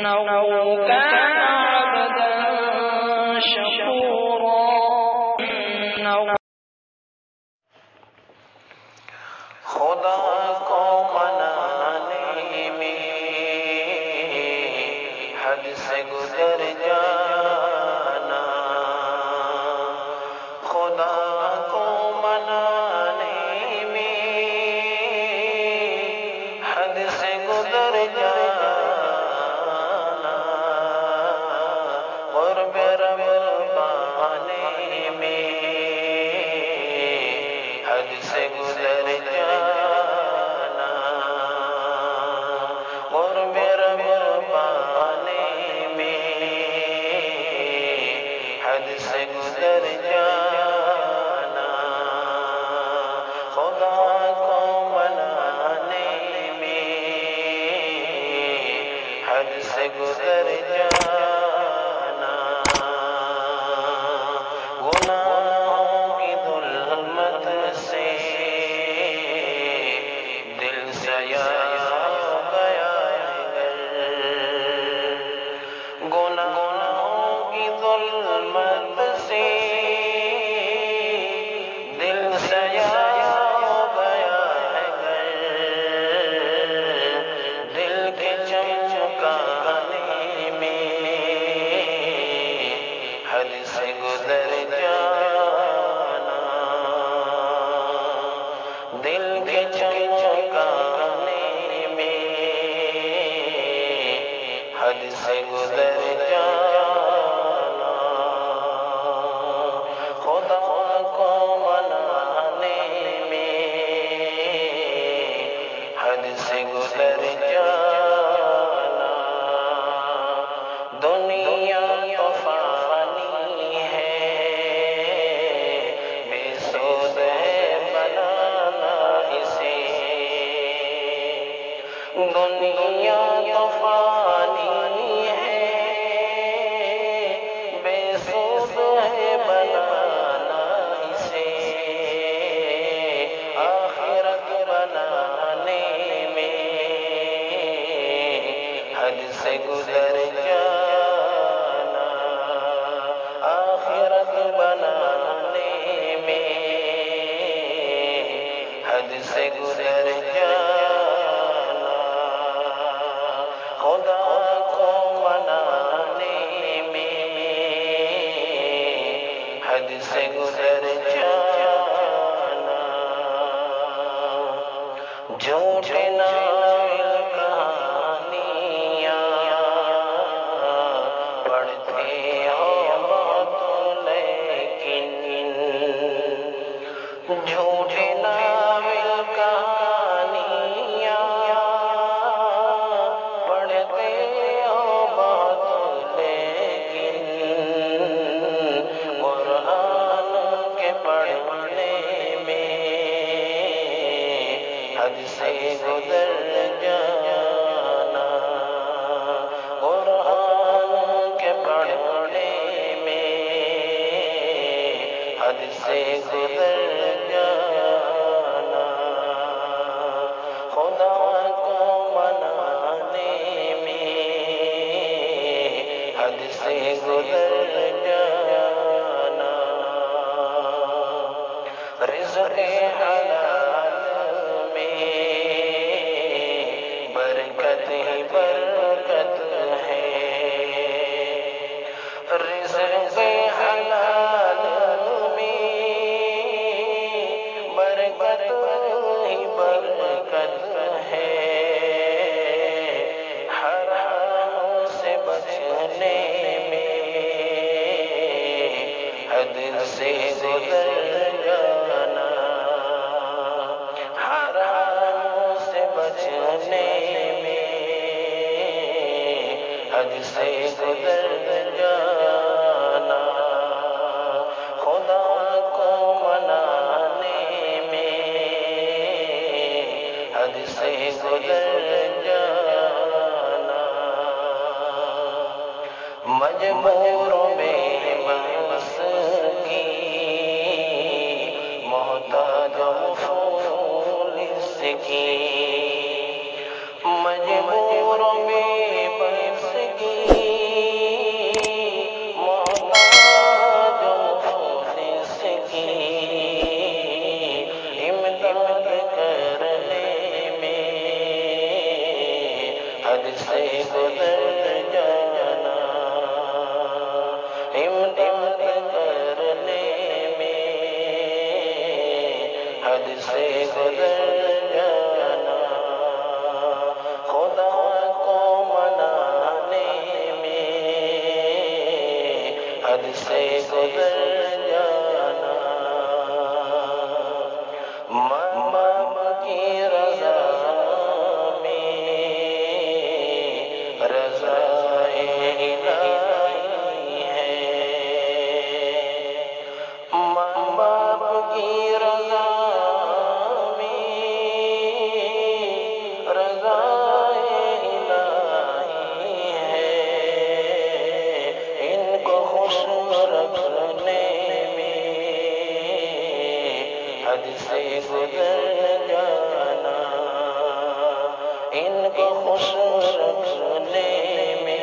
إنه كان عبدا شكورا خدا کو منانے میں حد سے گزر جانا، خدا کو منانے میں حد سے گزر جانا، قرب رب پانے میں حد سے گزر جانا، قرب رب پانے میں حد سے گزر جانا، خدا کو منانے میں حد سے گزر جانا، گناہوں کی ظلمت سے دل سیاہ ہو گیا ہے، گناہوں کی ظلمت سے دل سیاہ ہو گیا ہے، دل کے چمکانے میں حد سے گزر جانا، دل کے چمکانے میں حد سے گزر جانا، خدا کو منانے میں حد سے گزر جانا، دنیا تو فانی ہے، بے سود ہے بنانا اسے، دنیا تو فانی ہے، بے سود ہے بنانا اسے، آخرت بنانے میں حد سے گزر جانا، آخرت بنانے میں حد سے گزر جانا، خدا کو منانے میں حد سے گزر جانا، جھوٹے ناول کہانیاں پڑھتے ہو بہت لیکن، جھوٹے ناول کہانیاں پڑھتے ہو بہت لیکن، قرآن کے پڑھنے میں حد سے گزر جانا، قرآن کے پڑھنے میں حد سے گزر جانا، خدا کو منانے میں حد سے گزر جانا، رزق حلال میں برکت ہی برکت ہے، رزق حلال میں برکت ہی برکت ہے، حرام سے بچنے میں حد سے گزر جانا، حرام سے بچنے میں حد سے گزر جانا، خدا کو منانے میں حد سے گزر جانا، مجبوروں میں بس کی محتاج مفلس کی، مجبوروں میں بس کی سے گزر جانا، امداد کرنے میں حد سے گزر جانا، خدا کو منانے میں حد سے گزر جانا، ماں باپ کی رضا میں رضا الہی ہے، ماں باپ کی رضا میں رضا الہی ہے، ان کو خوش رکھنے میں حد سے گزر جانا، ان کو خوش رکھنے میں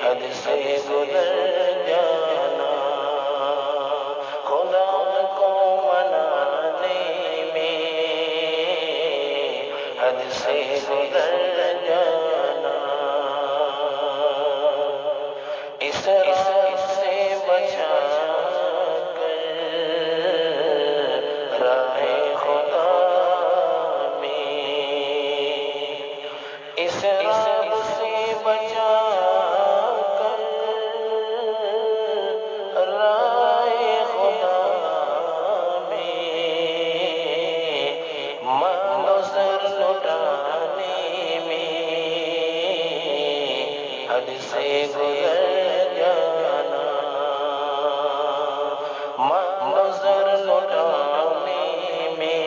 حد سے گزر جانا، خدا کو منانے میں حد سے گزر جانا، اس راہ سے بچا کر راہ خدا میں، اس راہ سے بچا کر راہ خدا میں، مال و زر لٹانے میں حد سے گزر جانا، مال و زر لٹانے میں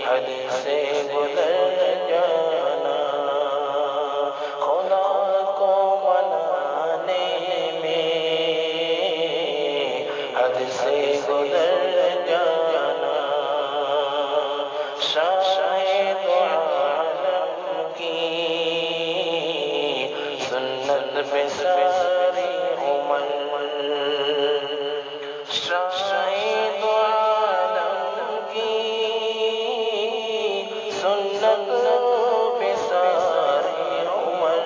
حد سے گزر جانا، خدا کو منانے میں حد سے گزر جانا، شاہد عالم کی سنت پہ ساری عمر، شاہد عالم کی سنت پہ ساری عمر،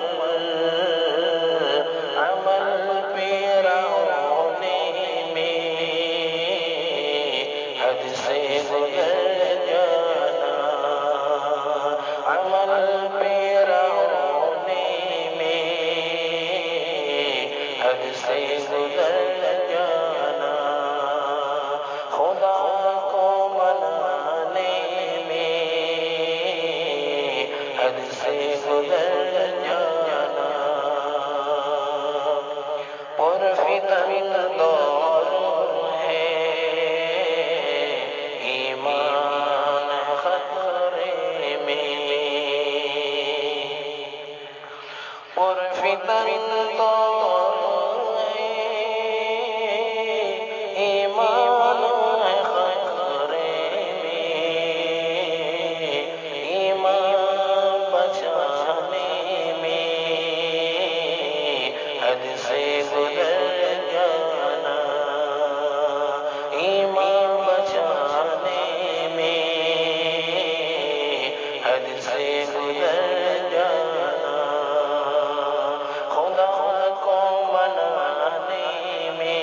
عمل پیرا ہونے میں حد سے گزر جانا، عمل پیرا ہونے میں حد سے گزر جانا، خدا کو منانے میں حد سے گزر جانا، پرفتن دور ہے ایمان خطرے میں، پرفتن دور ہے ایمان خطرے میں، ایمان بچانے میں حد سے گزر جانا، ایمان بچانے میں حد سے گزر جانا، خدا کو منانے میں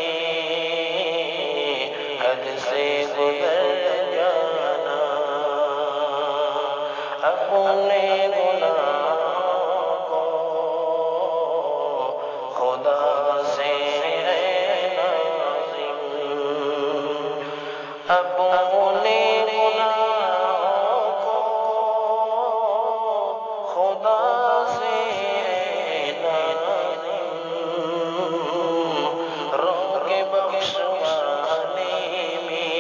حد سے گزر جانا، اپنے گناہوں کو خدا سے ہے لازم، اپنے گناہوں کو خدا سے ہے لازم، روک بخشوانے میں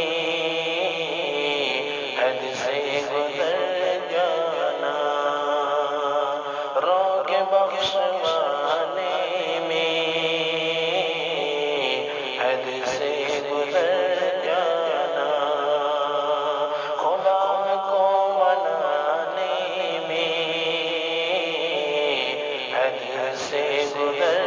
حد سے گزر جانا، روک بخشوانے میں حد سے گزر جانا، خدا کو منانے میں حد سے گزر